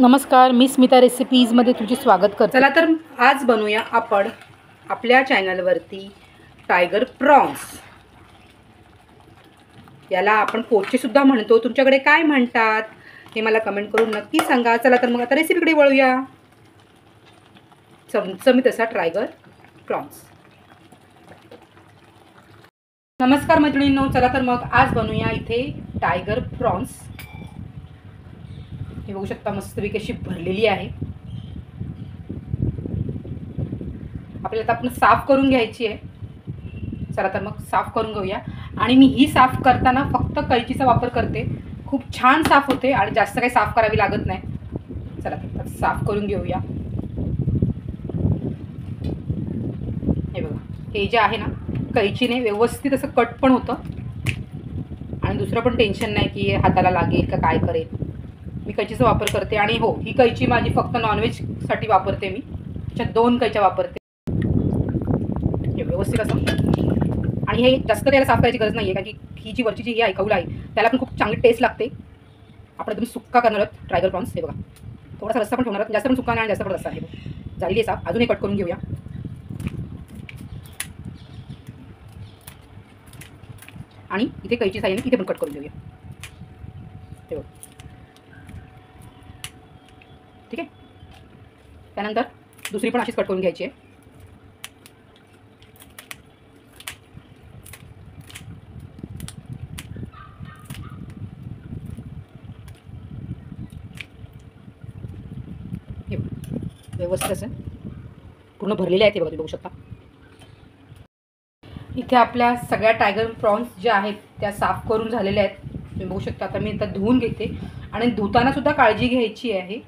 नमस्कार, मी स्मिता रेसिपीजमध्ये तुझे स्वागत करते। चला तर आज बनवूया आपण आपल्या चॅनलवरती टायगर प्रॉन्स। याला आपण पोचे सुद्धा म्हणतो, तुमच्याकडे काय म्हणतात हे मला कमेंट करून नक्की सांगा। चला तर मग आता रेसिपीकडे वळूया। चमचमीत असा टायगर प्रॉन्स। नमस्कार मैत्रिणींनो, चला तर मग आज बनवूया इथे टायगर प्रॉन्स। हे बघू शकता मस्तपैकी अशी भरलेली आहे। आपल्याला आपण साफ करून घ्यायची आहे। चला तर मग साफ करून घेऊया। आणि मी ही साफ करताना फक्त कैचीचा वापर करते, खूप छान साफ होते आणि जास्त काही साफ करावी लागत नाही। चला तर साफ करून घेऊया। हे बघा, हे जे आहे ना कैचीने व्यवस्थित असं कट पण होतं आणि दुसरं पण टेन्शन नाही की हाताला लागेल का काय करेल। मी कैचीचा वापर करते आणि हो, ही कैची माझी फक्त नॉनव्हेजसाठी वापरते। मी त्याच्यात 2 कैच्या वापरते। हे व्यवस्थित असं, आणि हे जास्त त्याला साफ करायची गरज नाही आहे, कारण की ही जी वरची जी आहे खवला आहे त्याला पण खूप चांगली टेस्ट लागते। आपण तुम्ही सुक्का करणार आहोत टायगर प्रॉन्स। हे बघा, थोडासा रस्सा पण ठेवणार आहोत, जास्त पण सुक्का नाही आणि जास्त पण रस्सा आहे। झालेली आहे साफ, अजून एक कट करून घेऊया। आणि इथे कैची साह्याने इथे पण कट करून घेऊया। हे बघा, ठीक आहे। त्यानंतर दुसरी पण अशीच कट करून घ्यायची आहे। हे व्यवस्थित असं पूर्ण भरलेले आहेत। हे बघा, तुम्ही बघू शकता इथे आपल्या सगळ्या टायगर प्रॉन्स ज्या आहेत त्या साफ करून झालेल्या आहेत। तुम्ही बघू शकता। आता मी इथं धुवून घेते आणि धुताना सुद्धा काळजी घ्यायची आहे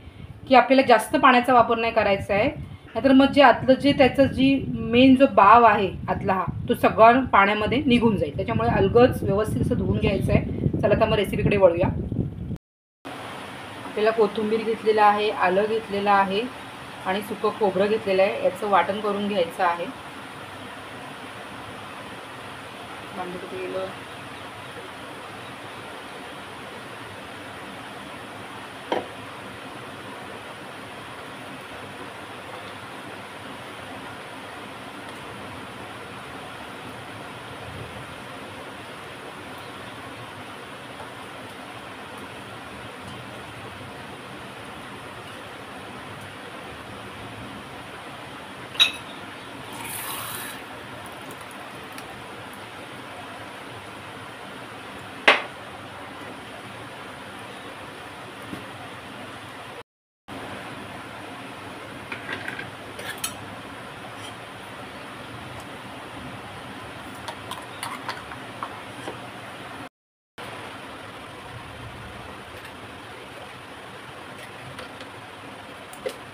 की आपल्याला जास्त पाण्याचा वापर नाही करायचा आहे, नाहीतर मग जे आतलं जे त्याचं जी मेन जो बाव आहे आतला हा, तो सगळा पाण्यामध्ये निघून जाईल। त्याच्यामुळे अलगद व्यवस्थित असं धुवून घ्यायचं आहे। चला तर मग रेसिपीकडे वळूया। आपल्याला कोथिंबीर घेतलेलं आहे, आलं घेतलेलं आहे आणि सुकं खोबरं घेतलेलं आहे। याचं वाटण करून घ्यायचं आहे।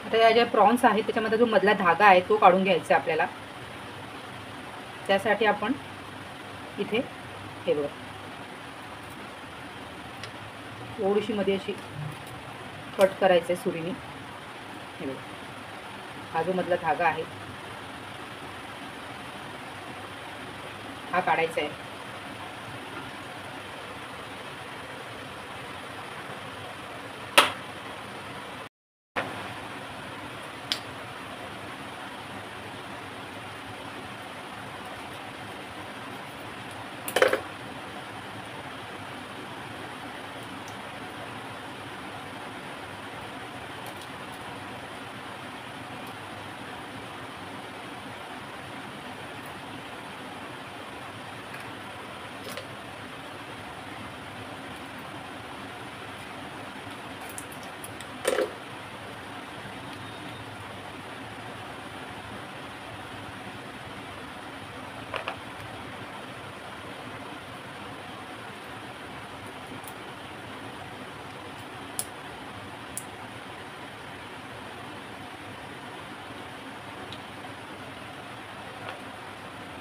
आता या ज्या प्रॉन्स आहेत त्याच्यामध्ये जो मधला धागा आहे तो काढून घ्यायचा आहे आपल्याला। त्यासाठी आपण इथे हे बघा थोडीशी मध्ये अशी कट करायचं आहे सुरीने। हे बघा, हा जो मधला धागा आहे हा काढायचा आहे।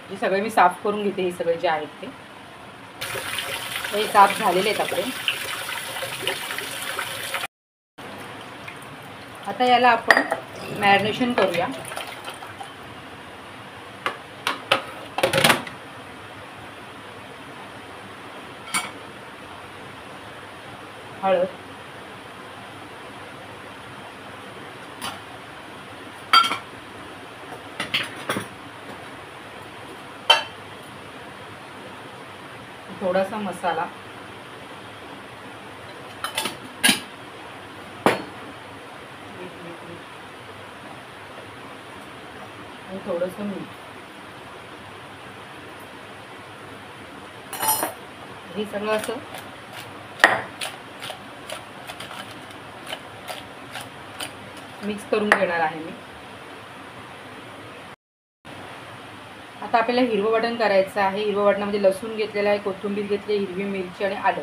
हे सगळे मी साफ करून घेते। हे सगळे जे आहेत ते साफ झालेले आहेत आपले। आता याला आपण मॅरिनेशन करूया। हळद, थोडासा मसाला, आणि थोडंसं मीठ. हे सगळं असं मिक्स करून घेणार आहे मी. आता आपल्याला हिरवं वाटण करायचं आहे. हिरवं वाटणामध्ये लसूण घेतलेलं आहे, कोथिंबीर घेतली, हिरवी मिरची आणि आलं.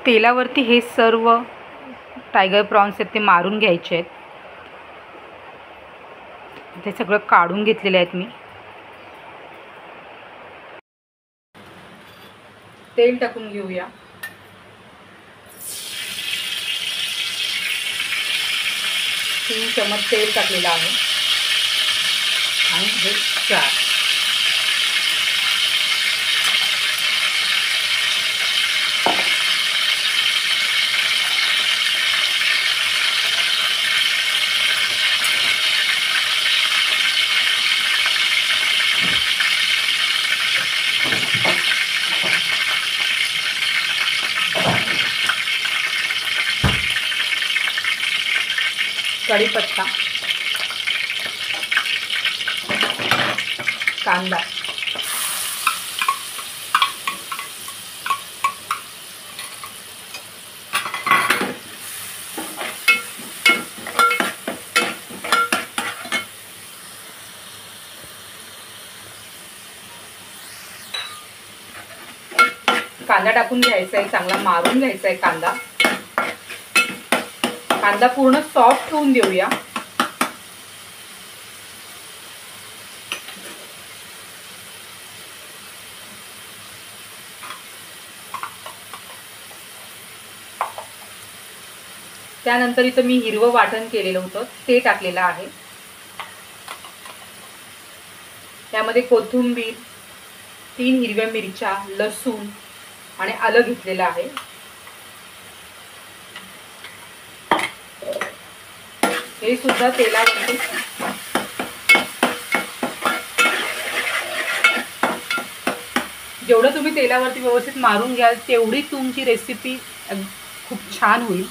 तेलावरती हे सर्व टायगर प्रॉन्स आहेत ते मारून घ्यायचे आहेत. ते सगळं काढून घेतलेले आहेत मी. तेल टाकून घेऊया. तीन चमच तेल टाकलेलं आहे आणि हे 4. कढीपत्ता, कांदा, कांदा टाकून घ्यायचा आहे, चांगला मारून घ्यायचा आहे कांदा. कांदा पूर्ण सॉफ्ट होऊन देऊया. त्यानंतर इथं मी हिरवं वाटण केलेलं होतं ते टाकलेलं आहे. त्यामध्ये कोथिंबीर, 3 हिरव्या मिरच्या, लसूण आणि आलं घेतलेलं आहे. हे सुद्धा तेलावरती जेवढं तुम्ही तेलावरती व्यवस्थित मारून घ्याल तेवढी तुमची रेसिपी खूप छान होईल.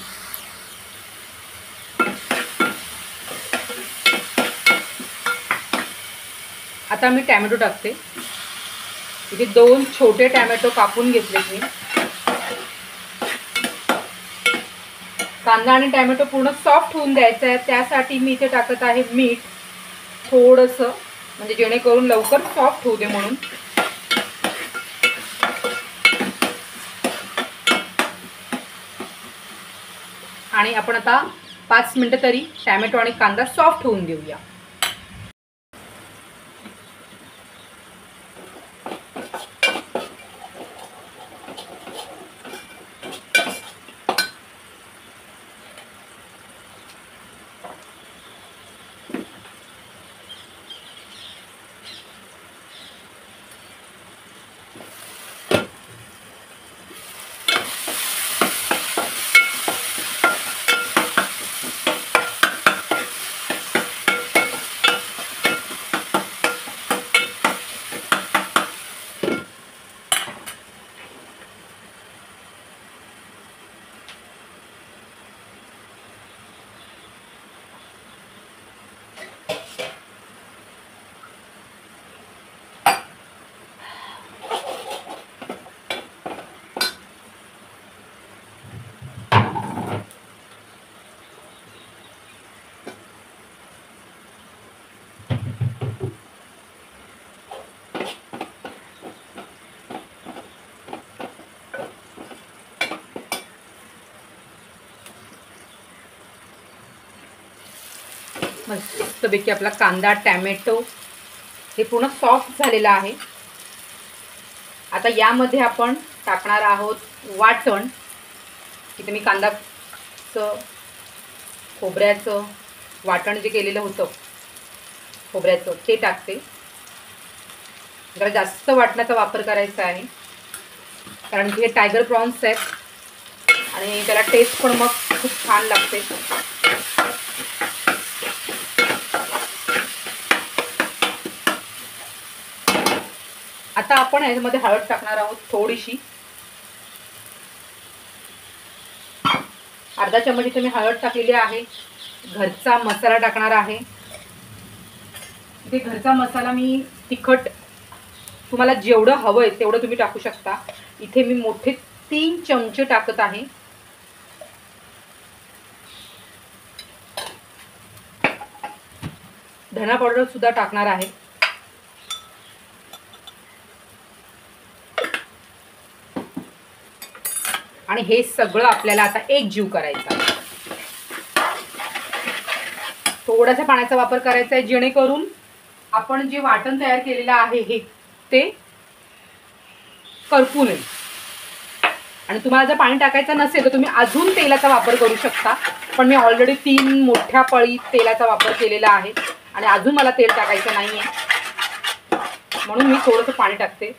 आता मी टॅमॅटो टाकते. इथे 2 छोटे टॅमॅटो कापून घेतलेत मी. कांदा आणि टॅमॅटो पूर्ण सॉफ्ट होऊन द्यायचा आहे, त्यासाठी मी इथे टाकत आहे मीठ थोडंसं, म्हणजे जेणेकरून लवकर सॉफ्ट होऊ दे म्हणून. आणि आपण आता 5 मिनिटं तरी टॅमॅटो आणि कांदा सॉफ्ट होऊन देऊया. मस्तपैकी आपला कांदा टॅमॅटो हे पूर्ण सॉफ्ट झालेला आहे. आता यामध्ये आपण टाकणार आहोत वाटण. इथे मी कांदाचं खोबऱ्याचं वाटण जे केलेलं होतं खोबऱ्याचं ते टाकते. जरा जास्त वाटणाचा वापर करायचा आहे कारण की हे टायगर प्रॉन्स आहेत आणि त्याला टेस्ट पण मग खूप छान लागते. आता आपण यामध्ये हळद टाकणार आहोत थोडीशी. अर्धा चमच इथे मी हळद टाकलेली आहे. घरचा मसाला टाकणार आहे. इथे घरचा मसाला मी तिखट तुम्हाला जेवढं हवं आहे तेवढं तुम्ही टाकू शकता. इथे मी मोठे 3 चमचे टाकत आहे. धना पावडर सुद्धा टाकणार आहे. आणि हे सगळं आपल्याला आता एकजीव करायचं आहे. थोडासा पाण्याचा वापर करायचा आहे जेणेकरून आपण जे वाटण तयार केलेलं आहे हे ते करपू नये. आणि तुम्हाला जर पाणी टाकायचं नसेल तर तुम्ही अजून तेलाचा वापर करू शकता. पण मी ऑलरेडी 3 मोठ्या पळी तेलाचा वापर केलेला आहे आणि अजून मला तेल टाकायचं नाही आहे म्हणून मी थोडंसं पाणी टाकते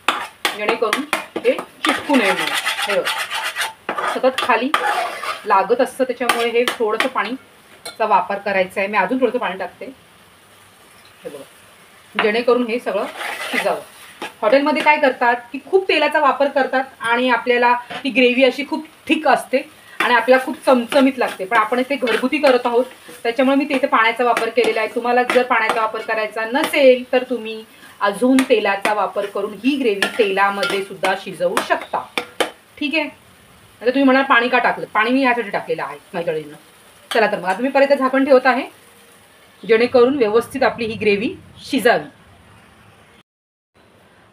जेणेकरून हे चिटकू नये म्हणून. हे सतत खाली लागत असतं त्याच्यामुळे हे थोडंसं पाणीचा वापर करायचा आहे. मी अजून थोडंसं पाणी टाकते हे बघा जेणेकरून हे सगळं शिजावं. हॉटेलमध्ये काय करतात की खूप तेलाचा वापर करतात आणि आपल्याला ती ग्रेव्ही अशी खूप थिक असते आणि आपल्याला खूप चमचमीत लागते. पण आपण इथे घरगुती करत आहोत त्याच्यामुळे मी तिथे पाण्याचा वापर केलेला आहे. तुम्हाला जर पाण्याचा वापर करायचा नसेल तर तुम्ही अजून तेलाचा वापर करून ही ग्रेव्ही तेलामध्ये सुद्धा शिजवू शकता. ठीक आहे. आता तुम्ही म्हणाल पाणी का टाकलं. पाणी मी यासाठी टाकलेलं आहे मैत्रिणींना. चला तर मग आता मी परत झाकण ठेवत आहे जेणेकरून व्यवस्थित आपली ही ग्रेव्ही शिजावी.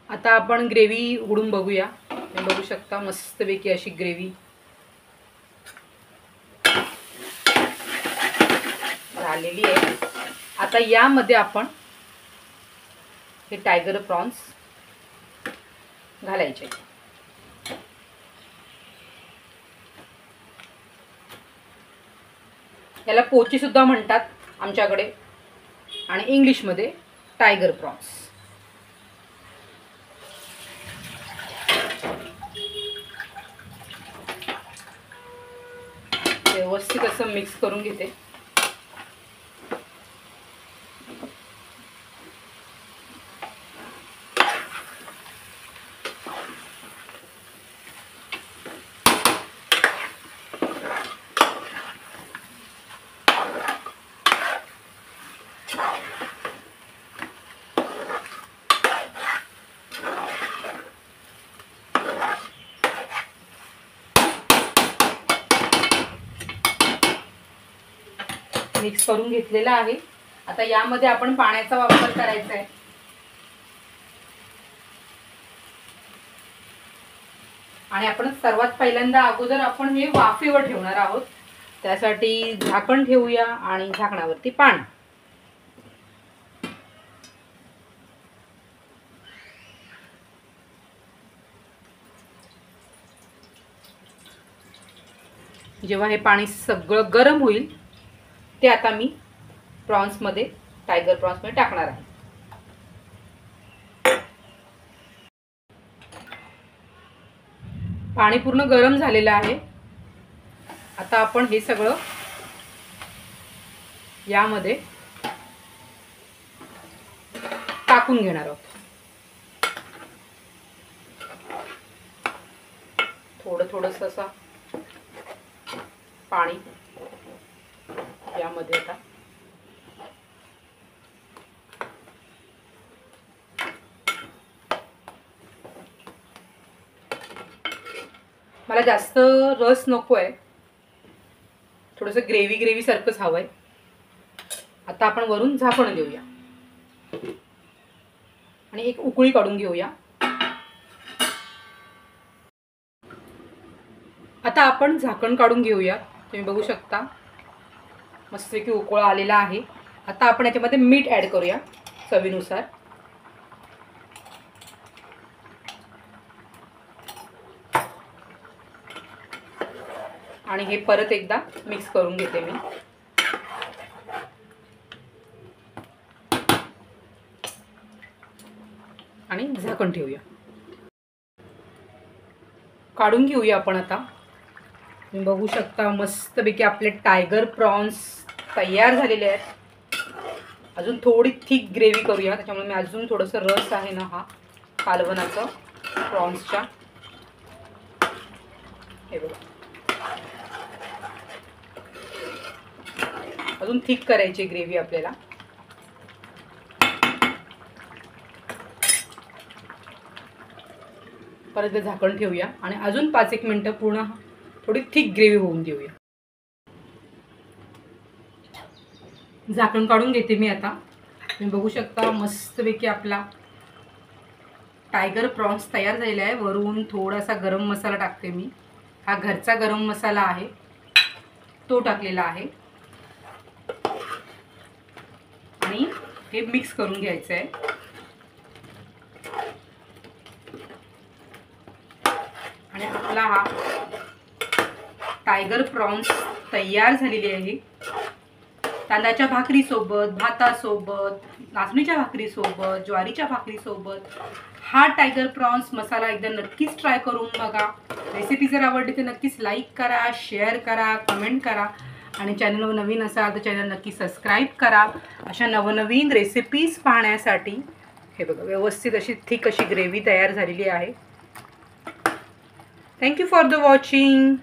आता आपण ग्रेव्ही उघडून बघूया. तुम्ही बघू शकता मस्तपैकी अशी ग्रेव्ही झालेली आहे. आता यामध्ये आपण हे टायगर प्रॉन्स घालायचे. याला पोची सुद्धा म्हणतात आमच्याकडे आणि इंग्लिशमध्ये टायगर प्रॉन्स. व्यवस्थित असं मिक्स करून घेते. मिक्स करून घेतलेला आहे. आता यामध्ये आपण पाण्याचा वापर करायचा आहे. आणि आपण सर्वात पहिल्यांदा अगोदर आपण हे वाफेवर ठेवणार आहोत. त्यासाठी झाकण ठेवूया आणि झाकणावरती पाणी. जेव्हा हे पाणी सगळं गरम होईल ते आता मी प्रॉन्समध्ये टायगर प्रॉन्समध्ये टाकणार आहे. पाणी पूर्ण गरम झालेलं आहे. आता आपण हे सगळं यामध्ये टाकून घेणार आहोत. थोडं थोडंसं असं पाणी यामध्ये आता मला जास्त रस नको आहे. थोडंसं ग्रेव्ही सारखंच हवं आहे. आता आपण वरून झाकण देऊया आणि एक उकळी काढून घेऊया. आता आपण झाकण काढून घेऊया. तुम्ही बघू शकता मस्तपैकी उकळा आलेला आहे. आता आपण याच्यामध्ये मीठ ॲड करूया चवीनुसार. आणि हे परत एकदा मिक्स करून घेते मी. आणि झाकण ठेवूया. काढून घेऊया आपण आता. तुम्ही बघू शकता मस्तपैकी आपले टायगर प्रॉन्स तयार झालेले आहेत. अजून थोडी थिक ग्रेव्ही करूया, त्याच्यामुळे मी अजून थोडंसं रस आहे ना हा कालवणाचा प्रॉन्सच्या. हे बघा अजून थिक करायची ग्रेव्ही आपल्याला. परत ते झाकण ठेवूया आणि अजून 5-1 मिनटं पूर्ण थोडी थिक ग्रेव्ही होऊन देऊया. झाकण काढून घेते मी आता. तुम्ही बघू शकता मस्तपैकी आपला टायगर प्रॉन्स तयार झालेला आहे. वरून थोडासा गरम मसाला टाकते मी. हा घरचा गरम मसाला आहे, तो टाकलेला आहे. आणि हे मिक्स करून घ्यायचं आहे. आणि आपला हा टायगर प्रॉन्स तयार झालेली आहे. तांदळाच्या भाकरीसोबत, भातासोबत, नाचणीच्या भाकरीसोबत, ज्वारीच्या भाकरीसोबत हा टायगर प्रॉन्स मसाला एकदा नक्कीच ट्राय करून बघा. रेसिपी जर आवडली तर नक्कीच लाईक करा, शेअर करा, कमेंट करा. आणि चॅनलवर नवीन असाल तर चॅनल नक्की सबस्क्राईब करा. अशा नवनवीन रेसिपीज पाहण्यासाठी. हे बघा व्यवस्थित अशी थिक अशी ग्रेव्ही तयार झालेली आहे. Thank you for the watching.